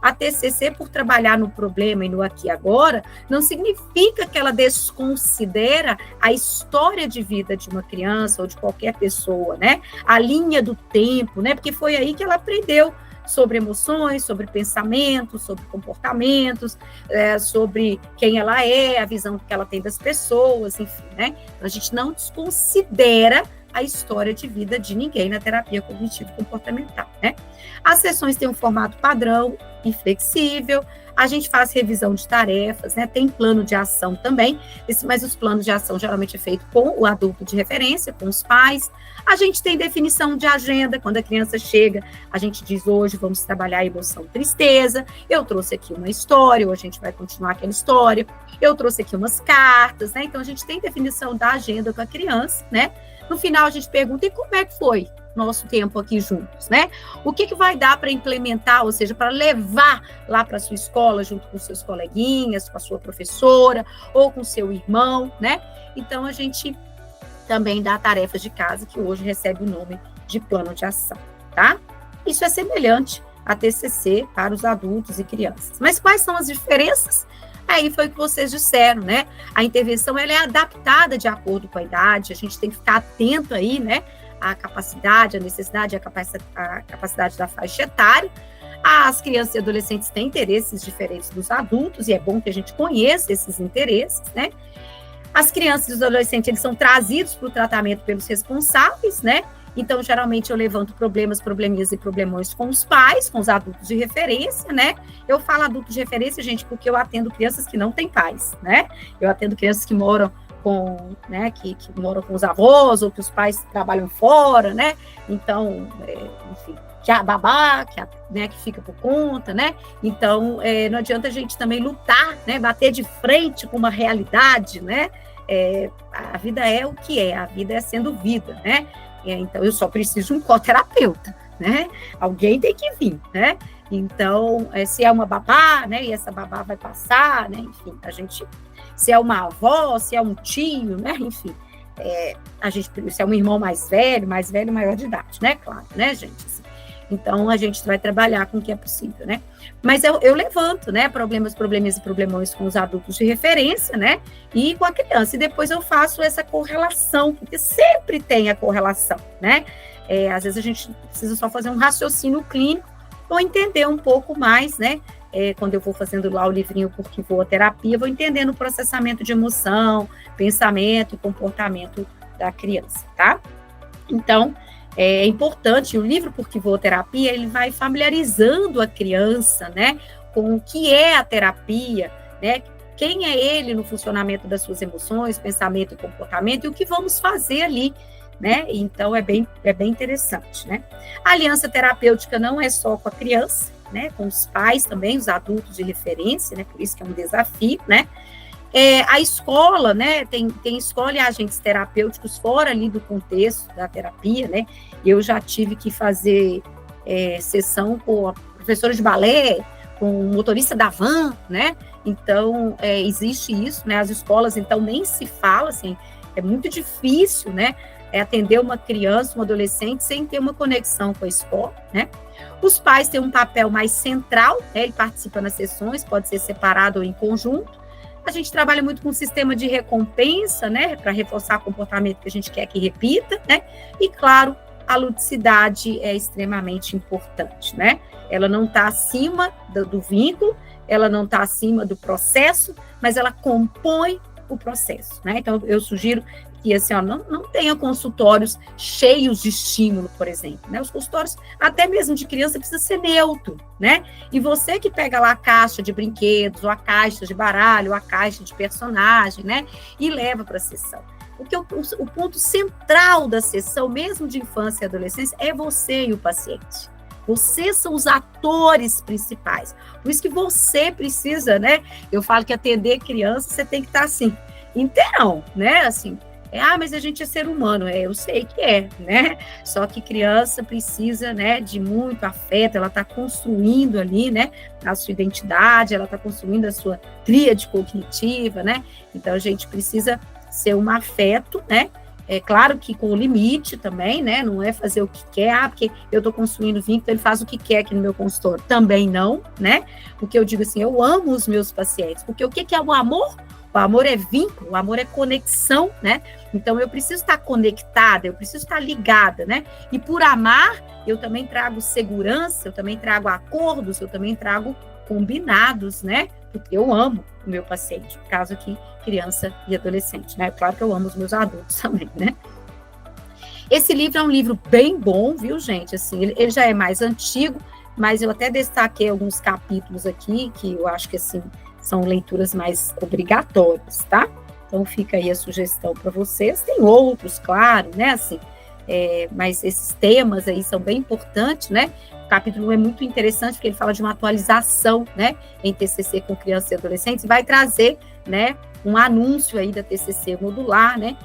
A TCC, por trabalhar no problema e no aqui e agora, não significa que ela desconsidera a história de vida de uma criança ou de qualquer pessoa, né? A linha do tempo, né? Porque foi aí que ela aprendeu sobre emoções, sobre pensamentos, sobre comportamentos, sobre quem ela é, a visão que ela tem das pessoas, enfim, né? Então, a gente não desconsidera a história de vida de ninguém na terapia cognitivo-comportamental, né? As sessões têm um formato padrão e flexível, a gente faz revisão de tarefas, né? Tem plano de ação também, mas os planos de ação geralmente é feito com o adulto de referência, com os pais. A gente tem definição de agenda, quando a criança chega, a gente diz hoje vamos trabalhar a emoção tristeza, eu trouxe aqui uma história, ou a gente vai continuar aquela história, eu trouxe aqui umas cartas, né? Então a gente tem definição da agenda com a criança, né? No final a gente pergunta, e como é que foi nosso tempo aqui juntos, né? O que vai dar para implementar, ou seja, para levar lá para a sua escola, junto com seus coleguinhas, com a sua professora, ou com seu irmão, né? Então, a gente também dá tarefas de casa, que hoje recebe o nome de plano de ação, tá? Isso é semelhante a TCC para os adultos e crianças. Mas quais são as diferenças? Aí foi o que vocês disseram, né? A intervenção, ela é adaptada de acordo com a idade, a gente tem que ficar atento aí, né? A capacidade, a necessidade, a capacidade da faixa etária. As crianças e adolescentes têm interesses diferentes dos adultos, e é bom que a gente conheça esses interesses, né? As crianças e os adolescentes, eles são trazidos para o tratamento pelos responsáveis, né? Então, geralmente, eu levanto probleminhas e problemões com os pais, com os adultos de referência, né? Eu falo adultos de referência, gente, porque eu atendo crianças que não têm pais, né? Eu atendo crianças que moram com, né, que moram com os avós, ou que os pais trabalham fora, né? Então, enfim, que a babá, né, que fica por conta, né? Então, não adianta a gente também lutar, né? Bater de frente com uma realidade, né? A vida é o que é, a vida é sendo vida, né? Então, eu só preciso de um coterapeuta, né? Alguém tem que vir, né? Então, se é uma babá, né? E essa babá vai passar, né? Enfim, a gente... Se é uma avó, se é um tio, né? Enfim, se é um irmão mais velho, maior de idade, né? Claro, né, gente? Assim, então, a gente vai trabalhar com o que é possível, né? Mas eu levanto, né? Probleminhas e problemões com os adultos de referência, né? E com a criança. E depois eu faço essa correlação, porque sempre tem a correlação, né? Às vezes a gente precisa só fazer um raciocínio clínico ou entender um pouco mais, né? Quando eu vou fazendo lá o livrinho Porque Voa Terapia, vou entendendo o processamento de emoção, pensamento e comportamento da criança, tá? Então, é importante, o livro Porque Voa Terapia, ele vai familiarizando a criança, né, com o que é a terapia, né, quem é ele no funcionamento das suas emoções, pensamento e comportamento, e o que vamos fazer ali, né? Então, é bem interessante, né? A aliança terapêutica não é só com a criança, né, com os pais também, os adultos de referência, né, por isso que é um desafio, né, a escola, né, tem escola e agentes terapêuticos fora ali do contexto da terapia, né, eu já tive que fazer sessão com a professora de balé, com o motorista da van, né, então existe isso, né, as escolas, então, nem se fala, assim, é muito difícil, né, atender uma criança, um adolescente, sem ter uma conexão com a escola, né. Os pais têm um papel mais central, né, ele participa nas sessões, pode ser separado ou em conjunto. A gente trabalha muito com o sistema de recompensa, né, para reforçar o comportamento que a gente quer que repita, né, e, claro, a ludicidade é extremamente importante, né, ela não está acima do vínculo, ela não está acima do processo, mas ela compõe o processo, né, então eu sugiro que, assim, ó, não tenha consultórios cheios de estímulo, por exemplo, né? Os consultórios, até mesmo de criança, precisa ser neutro, né? E você que pega lá a caixa de brinquedos, ou a caixa de baralho, ou a caixa de personagem, né? E leva para a sessão. Porque o ponto central da sessão, mesmo de infância e adolescência, é você e o paciente. Vocês são os atores principais. Por isso que você precisa, né? Eu falo que atender criança, você tem que estar assim, inteirão, né? Assim, mas a gente é ser humano, eu sei que né? Só que criança precisa, né, de muito afeto, ela está construindo ali, né, a sua identidade, ela está construindo a sua tríade cognitiva, né? Então, a gente precisa ser um afeto, né? É claro que com limite também, né? Não é fazer o que quer, porque eu estou consumindo vinho, então ele faz o que quer aqui no meu consultório. Também não, né? Porque eu digo assim, eu amo os meus pacientes, porque o que é o amor? O amor é vínculo, o amor é conexão, né? Então eu preciso estar conectada, eu preciso estar ligada, né? E por amar, eu também trago segurança, eu também trago acordos, eu também trago combinados, né? Porque eu amo o meu paciente, no caso aqui, criança e adolescente, né? Claro que eu amo os meus adultos também, né? Esse livro é um livro bem bom, viu, gente? Assim, ele já é mais antigo, mas eu até destaquei alguns capítulos aqui, que eu acho que, assim, são leituras mais obrigatórias, tá? Então, fica aí a sugestão para vocês. Tem outros, claro, né? Assim, mas esses temas aí são bem importantes, né? O capítulo 1 é muito interessante, porque ele fala de uma atualização, né, em TCC com crianças e adolescentes, e vai trazer, né, um anúncio aí da TCC modular, né?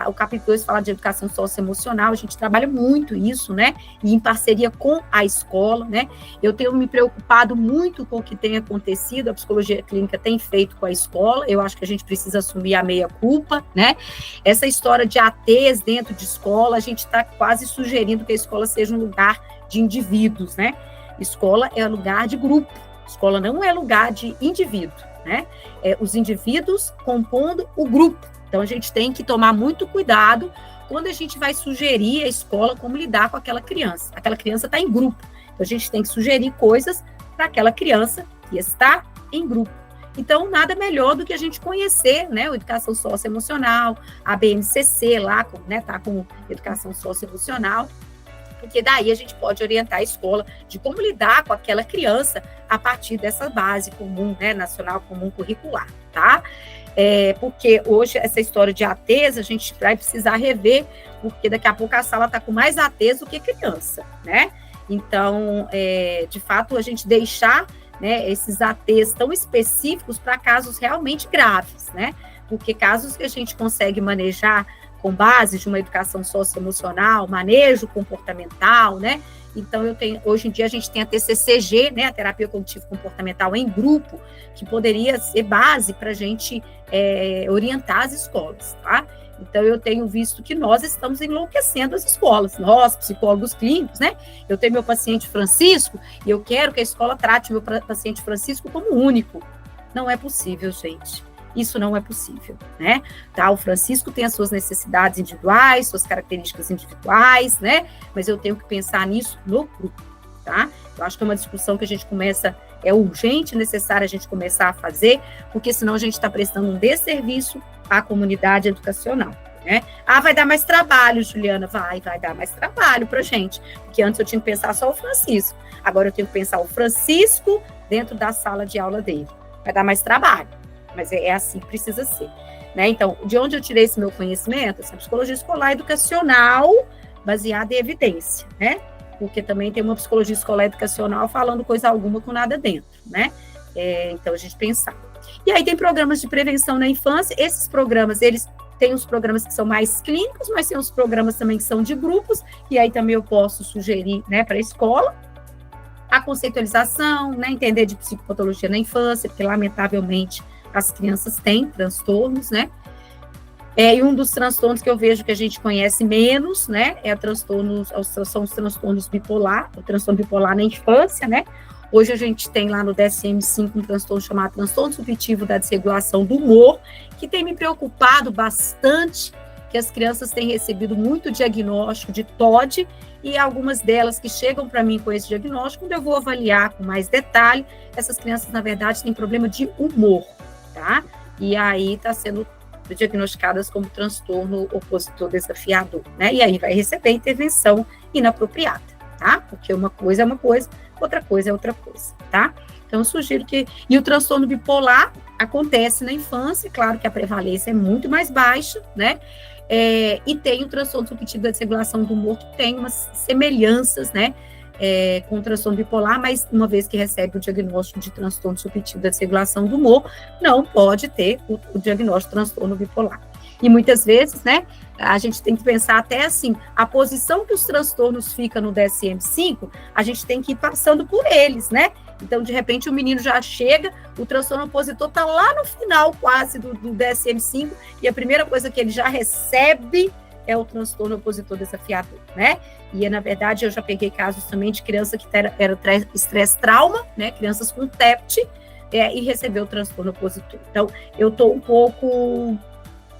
O capítulo 2 fala de educação socioemocional, a gente trabalha muito isso, né? E em parceria com a escola, né? Eu tenho me preocupado muito com o que tem acontecido, a psicologia clínica tem feito com a escola, eu acho que a gente precisa assumir a meia-culpa, né? Essa história de ATs dentro de escola, a gente está quase sugerindo que a escola seja um lugar de indivíduos, né? Escola é lugar de grupo, escola não é lugar de indivíduo, né? Os indivíduos compondo o grupo. Então, a gente tem que tomar muito cuidado quando a gente vai sugerir à escola como lidar com aquela criança. Aquela criança está em grupo. Então, a gente tem que sugerir coisas para aquela criança que está em grupo. Então, nada melhor do que a gente conhecer, né, a educação socioemocional, a BNCC lá, né, tá com educação socioemocional, porque daí a gente pode orientar a escola de como lidar com aquela criança a partir dessa base comum, né, nacional comum curricular, tá? Porque hoje essa história de ATs a gente vai precisar rever, porque daqui a pouco a sala está com mais ATs do que criança, né? Então, de fato, a gente deixar, né, esses ATs tão específicos para casos realmente graves, né? Porque casos que a gente consegue manejar com base de uma educação socioemocional, manejo comportamental, né? Então, hoje em dia a gente tem a TCCG, né, a terapia cognitivo-comportamental em grupo, que poderia ser base para a gente orientar as escolas, tá? Então, eu tenho visto que nós estamos enlouquecendo as escolas, nós, psicólogos clínicos, né? Eu tenho meu paciente Francisco e eu quero que a escola trate meu paciente Francisco como único. Não é possível, gente. Isso não é possível, né? Tá, o Francisco tem as suas necessidades individuais, suas características individuais, né? Mas eu tenho que pensar nisso no grupo, tá? Eu acho que é uma discussão que a gente é urgente, necessário a gente começar a fazer, porque senão a gente está prestando um desserviço à comunidade educacional, né? Vai dar mais trabalho, Juliana. Vai dar mais trabalho pra gente, porque antes eu tinha que pensar só o Francisco, agora eu tenho que pensar o Francisco dentro da sala de aula dele. Vai dar mais trabalho. Mas é assim que precisa ser, né? Então, de onde eu tirei esse meu conhecimento? Essa psicologia escolar educacional baseada em evidência, né? Porque também tem uma psicologia escolar educacional falando coisa alguma com nada dentro, né? Então, a gente pensar. E aí tem programas de prevenção na infância. Esses programas, eles têm os programas que são mais clínicos, mas tem os programas também que são de grupos, e aí também eu posso sugerir, né, para a escola. A conceitualização, né, entender de psicopatologia na infância, porque, lamentavelmente, as crianças têm transtornos, né? E um dos transtornos que eu vejo que a gente conhece menos, né? São os transtornos bipolar, o transtorno bipolar na infância, né? Hoje a gente tem lá no DSM-5 um transtorno chamado transtorno subjetivo da desregulação do humor, que tem me preocupado bastante, que as crianças têm recebido muito diagnóstico de TOD, e algumas delas que chegam para mim com esse diagnóstico, quando eu vou avaliar com mais detalhe, essas crianças, na verdade, têm problema de humor, tá? E aí está sendo diagnosticadas como transtorno opositor desafiador, né? E aí vai receber intervenção inapropriada, tá? Porque uma coisa é uma coisa, outra coisa é outra coisa, tá? Então, eu sugiro que... E o transtorno bipolar acontece na infância, claro que a prevalência é muito mais baixa, né? E tem o transtorno subjetivo da desregulação do humor, que tem umas semelhanças, né? Com o transtorno bipolar, mas uma vez que recebe o diagnóstico de transtorno subjetivo da desregulação do humor, não pode ter o diagnóstico de transtorno bipolar. E muitas vezes, né, a gente tem que pensar até assim, a posição que os transtornos ficam no DSM-5, a gente tem que ir passando por eles, né? Então, de repente, o menino já chega, o transtorno opositor está lá no final quase do DSM-5, e a primeira coisa que ele já recebe é o transtorno opositor desafiador, né? E, na verdade, eu já peguei casos também de criança que era estresse trauma, né? Crianças com TEPT, e recebeu o transtorno opositor. Então, eu estou um pouco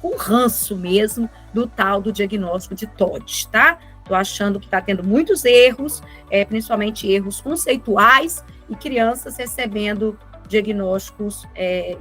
com ranço mesmo do tal do diagnóstico de TOD, tá? Estou achando que está tendo muitos erros, principalmente erros conceituais, e crianças recebendo diagnósticos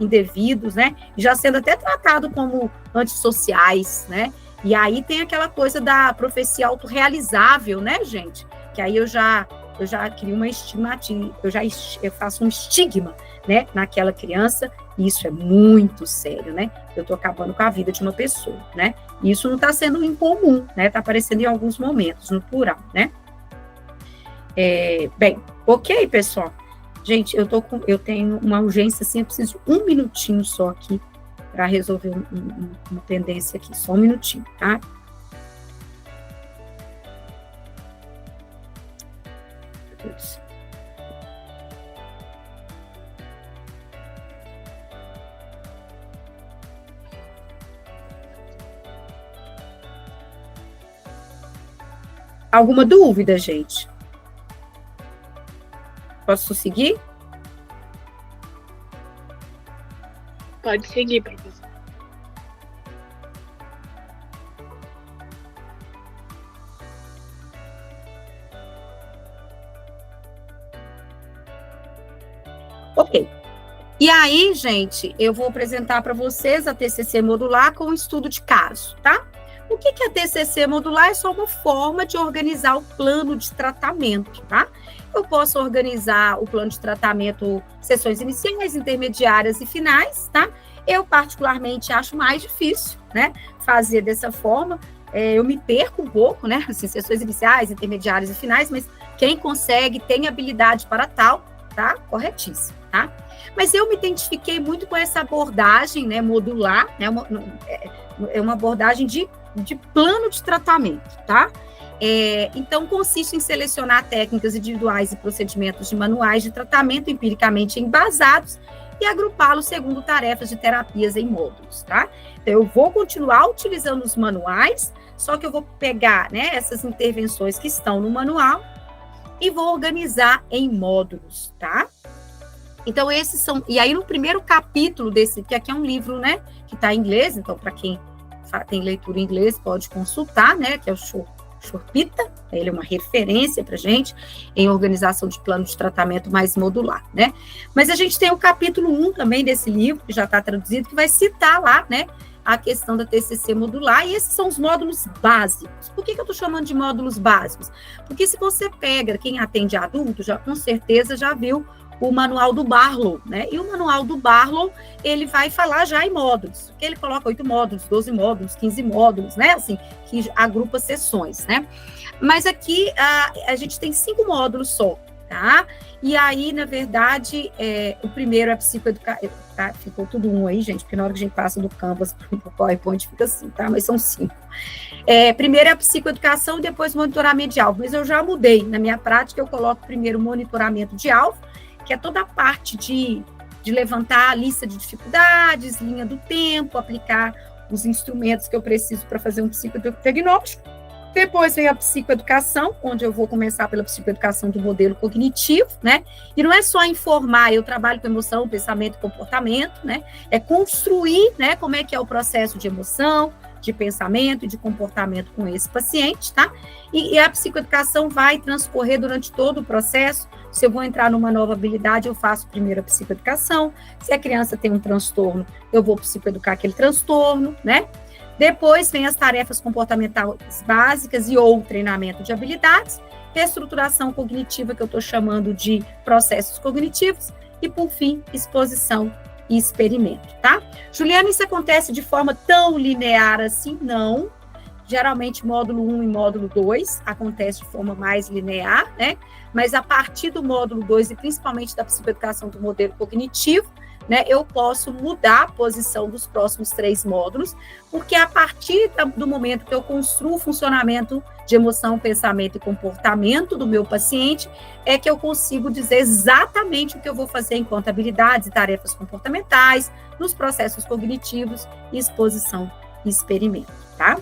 indevidos, né? Já sendo até tratado como antissociais, né? E aí tem aquela coisa da profecia autorrealizável, né, gente? Que aí eu já crio uma estigmatismo, eu faço um estigma, né, naquela criança, e isso é muito sério, né? Eu estou acabando com a vida de uma pessoa, né? E isso não está sendo incomum, né? Está aparecendo em alguns momentos, no plural, né? Bem, ok, pessoal? Gente, eu tenho uma urgência, assim, eu preciso de um minutinho só aqui para resolver uma pendência aqui, só um minutinho, tá? Meu Deus. Alguma dúvida, gente? Posso seguir? Pode seguir, professor. Ok. E aí, gente, eu vou apresentar para vocês a TCC modular com um estudo de caso, tá? O que é a TCC modular? É só uma forma de organizar o plano de tratamento, tá? Eu posso organizar o plano de tratamento, sessões iniciais, intermediárias e finais, tá? Eu, particularmente, acho mais difícil, né, fazer dessa forma. Eu me perco um pouco, né, assim, sessões iniciais, intermediárias e finais, mas quem consegue, tem habilidade para tal, tá? Corretíssimo, tá? Mas eu me identifiquei muito com essa abordagem, né, modular, né, uma abordagem de plano de tratamento, tá? Então, consiste em selecionar técnicas individuais e procedimentos de manuais de tratamento empiricamente embasados e agrupá-los segundo tarefas de terapias em módulos, tá? Então, eu vou continuar utilizando os manuais, só que eu vou pegar, né, essas intervenções que estão no manual e vou organizar em módulos, tá? Então, esses são... E aí, no primeiro capítulo desse, que aqui é um livro, né, que está em inglês, então, para quem tem leitura em inglês, pode consultar, né, que é o Chorpita, ele é uma referência para a gente em organização de plano de tratamento mais modular, né? Mas a gente tem o capítulo 1 também desse livro, que já está traduzido, que vai citar lá, né, a questão da TCC modular, e esses são os módulos básicos. Por que eu estou chamando de módulos básicos? Porque se você pega quem atende adulto, já com certeza já viu o manual do Barlow, né? E o manual do Barlow, ele vai falar já em módulos, porque ele coloca 8 módulos, 12 módulos, 15 módulos, né? Assim, que agrupa sessões, né? Mas aqui a gente tem 5 módulos só, tá? E aí, na verdade, o primeiro é psicoeducação, tá? Ficou tudo um aí, gente, porque na hora que a gente passa do Canvas para o PowerPoint fica assim, tá? Mas são 5. Primeiro é a psicoeducação e depois monitoramento de alvo, mas eu já mudei. Na minha prática, eu coloco primeiro monitoramento de alvo, que é toda a parte de levantar a lista de dificuldades, linha do tempo, aplicar os instrumentos que eu preciso para fazer um psicodiagnóstico. Depois vem a psicoeducação, onde eu vou começar pela psicoeducação do modelo cognitivo, né? E não é só informar, eu trabalho com emoção, pensamento e comportamento, né? É construir, né, como é que é o processo de emoção, de pensamento e de comportamento com esse paciente, tá? E a psicoeducação vai transcorrer durante todo o processo. Se eu vou entrar numa nova habilidade, eu faço primeiro a psicoeducação. Se a criança tem um transtorno, eu vou psicoeducar aquele transtorno, né? Depois vem as tarefas comportamentais básicas e ou treinamento de habilidades, reestruturação cognitiva, que eu estou chamando de processos cognitivos, e, por fim, exposição e experimento, tá? Juliana, isso acontece de forma tão linear assim? Não. Geralmente, módulo 1 e módulo 2 acontece de forma mais linear, né? Mas a partir do módulo 2 e principalmente da psicoeducação do modelo cognitivo, né, eu posso mudar a posição dos próximos 3 módulos, porque a partir do momento que eu construo o funcionamento de emoção, pensamento e comportamento do meu paciente, é que eu consigo dizer exatamente o que eu vou fazer enquanto habilidades e tarefas comportamentais, nos processos cognitivos, exposição e experimento, tá?